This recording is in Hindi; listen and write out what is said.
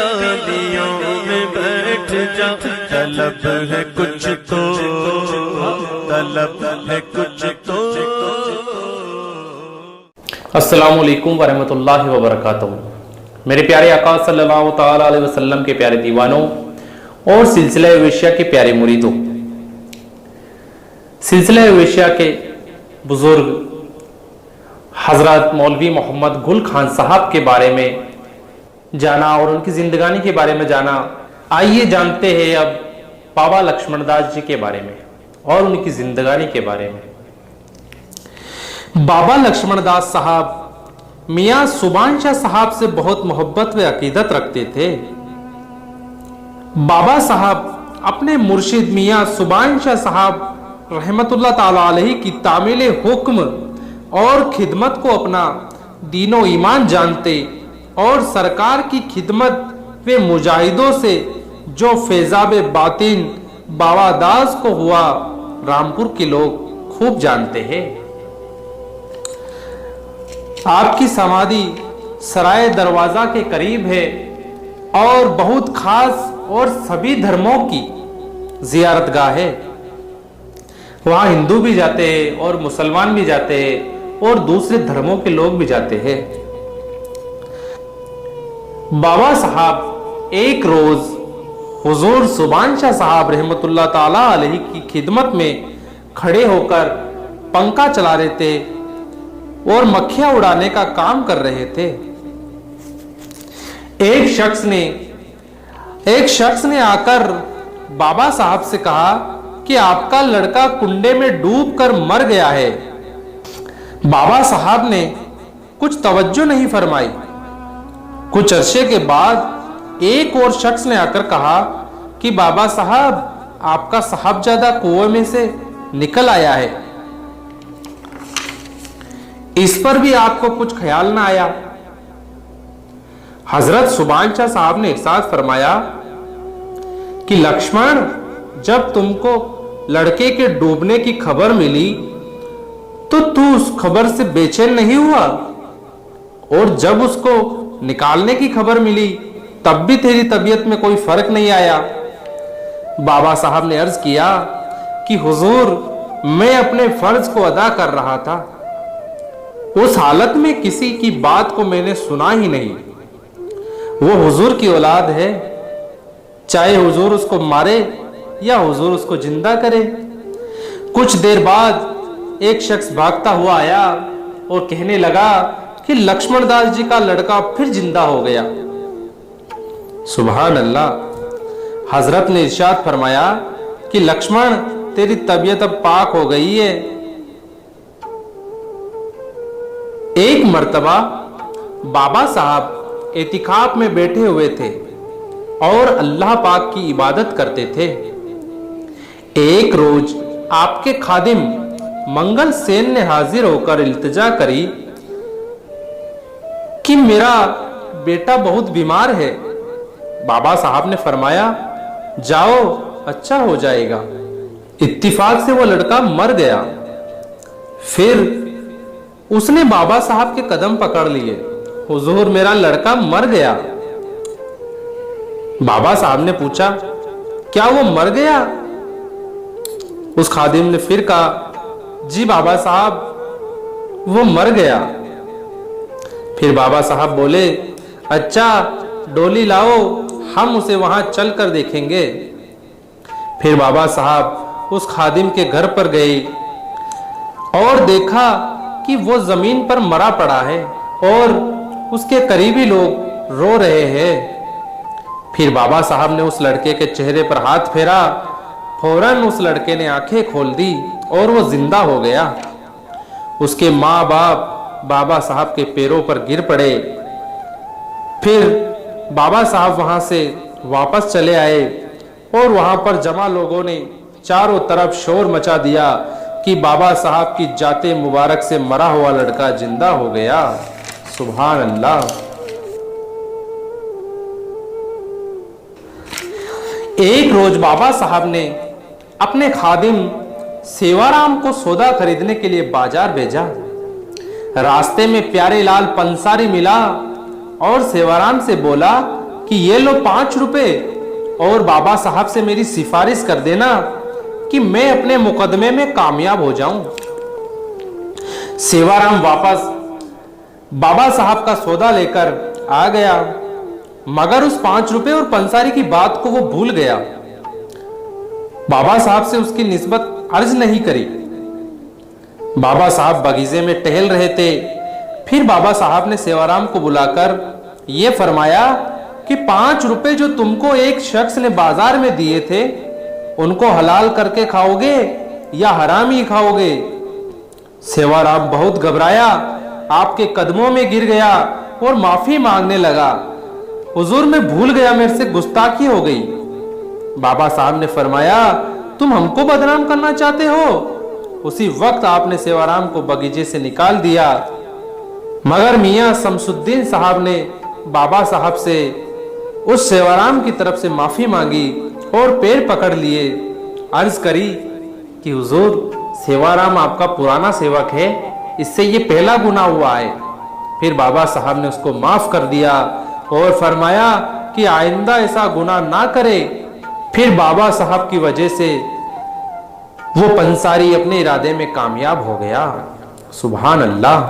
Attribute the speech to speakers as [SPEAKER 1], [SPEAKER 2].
[SPEAKER 1] डालियों में बैठ जा, तलब है कुछ तो, तलब है कुछ तो।
[SPEAKER 2] अस्सलामु अलैकुम वरहमतुल्लाहि वबरकातुहू। मेरे प्यारे आका सल्लल्लाहु ताला अलैहि वसल्लम के प्यारे दीवानों और सिलसिला वेश्या के प्यारे मुरीदों, सिलसिला वेश्या के बुजुर्ग हजरत मौलवी मोहम्मद गुल खान साहब के बारे में जाना और उनकी जिंदगानी के बारे में जाना। आइए जानते हैं अब बाबा लक्ष्मण दास जी के बारे में और उनकी जिंदगानी के बारे में। बाबा लक्ष्मण दास साहब मियां सुभान शाह साहब से बहुत मोहब्बत व अकीदत रखते थे। बाबा साहब अपने मुर्शिद मियां सुभान शाह साहब रहमतुल्लाह ताला अलैहि की तामील हुक्म और खिदमत को अपना दीनो ईमान जानते और सरकार की खिदमत व मुजाहिदों से जो फैजाब बातिन बाबा दास को हुआ, रामपुर के लोग खूब जानते हैं। आपकी समाधि सराय दरवाजा के करीब है और बहुत खास और सभी धर्मों की जियारतगाह है। वहां हिंदू भी जाते हैं और मुसलमान भी जाते हैं और दूसरे धर्मों के लोग भी जाते हैं। बाबा साहब एक रोज हुजूर सुभान शाह साहब रहमतुल्लाह ताला अलैहि की खिदमत में खड़े होकर पंखा चला रहे थे और मक्खियां उड़ाने का काम कर रहे थे। एक शख्स ने आकर बाबा साहब से कहा कि आपका लड़का कुंडे में डूबकर मर गया है। बाबा साहब ने कुछ तवज्जो नहीं फरमाई। कुछ अरसे के बाद एक और शख्स ने आकर कहा कि बाबा साहब आपका साहबजादा कुएं में से निकल आया है। इस पर भी आपको कुछ ख्याल ना आया। हजरत सुभान शाह साहब ने इरशाद फरमाया कि लक्ष्मण, जब तुमको लड़के के डूबने की खबर मिली तो तू उस खबर से बेचैन नहीं हुआ, और जब उसको निकालने की खबर मिली तब भी तेरी तबीयत में कोई फर्क नहीं आया। बाबा साहब ने अर्ज किया कि हुजूर, मैं अपने फर्ज को अदा कर रहा था। उस हालत में किसी की बात को मैंने सुना ही नहीं। वो हुजूर की औलाद है, चाहे हुजूर उसको मारे या हुजूर उसको जिंदा करे। कुछ देर बाद एक शख्स भागता हुआ आया और कहने लगा कि लक्ष्मण दास जी का लड़का फिर जिंदा हो गया। सुभान अल्लाह। हजरत ने इरशाद फरमाया कि लक्ष्मण, तेरी तबीयत अब पाक हो गई है। एक मर्तबा बाबा साहब एतिकाफ में बैठे हुए थे और अल्लाह पाक की इबादत करते थे। एक रोज आपके खादिम मंगल सेन ने हाजिर होकर इल्तिजा करी कि मेरा बेटा बहुत बीमार है। बाबा साहब ने फरमाया, जाओ, अच्छा हो जाएगा। इत्तिफाक से वो लड़का मर गया। फिर उसने बाबा साहब के कदम पकड़ लिए। हुजूर, मेरा लड़का मर गया। बाबा साहब ने पूछा, क्या वो मर गया? उस खादिम ने फिर कहा, जी बाबा साहब, वो मर गया। फिर बाबा साहब बोले, अच्छा, डोली लाओ, हम उसे वहां चलकर देखेंगे। फिर बाबा साहब उस खादिम के घर पर गए और देखा कि वो जमीन पर मरा पड़ा है और उसके करीबी लोग रो रहे हैं। फिर बाबा साहब ने उस लड़के के चेहरे पर हाथ फेरा। फौरन उस लड़के ने आंखें खोल दी और वो जिंदा हो गया। उसके माँ बाप बाबा साहब के पैरों पर गिर पड़े। फिर बाबा साहब वहां से वापस चले आए और वहां पर जमा लोगों ने चारों तरफ शोर मचा दिया कि बाबा साहब की जाते मुबारक से मरा हुआ लड़का जिंदा हो गया। सुभान अल्लाह। एक रोज बाबा साहब ने अपने खादिम सेवाराम को सौदा खरीदने के लिए बाजार भेजा। रास्ते में प्यारे लाल पंसारी मिला और सेवाराम से बोला कि ये लो 5 रुपए और बाबा साहब से मेरी सिफारिश कर देना कि मैं अपने मुकदमे में कामयाब हो जाऊं। सेवाराम वापस बाबा साहब का सौदा लेकर आ गया, मगर उस 5 रुपए और पंसारी की बात को वो भूल गया। बाबा साहब से उसकी निस्बत अर्ज नहीं करी। बाबा साहब बगीचे में टहल रहे थे। फिर बाबा साहब ने सेवाराम को बुलाकर यह फरमाया कि 5 रुपए जो तुमको एक शख्स ने बाजार में दिए थे, उनको हलाल करके खाओगे या हराम ही खाओगे? सेवाराम बहुत घबराया, आपके कदमों में गिर गया और माफी मांगने लगा। हुजूर, मैं भूल गया, मेरे से गुस्ताखी हो गई। बाबा साहब ने फरमाया, तुम हमको बदनाम करना चाहते हो? उसी वक्त आपने सेवाराम को बगीचे से निकाल दिया। मगर मियां शमसुद्दीन साहब ने बाबा साहब से उस सेवाराम की तरफ से माफी मांगी और पैर पकड़ लिए। अर्ज करी कि हुजूर, सेवाराम आपका पुराना सेवक है, इससे ये पहला गुनाह हुआ है। फिर बाबा साहब ने उसको माफ कर दिया और फरमाया कि आइंदा ऐसा गुनाह ना करे। फिर बाबा साहब की वजह से वो पंसारी अपने इरादे में कामयाब हो गया। सुभान अल्लाह।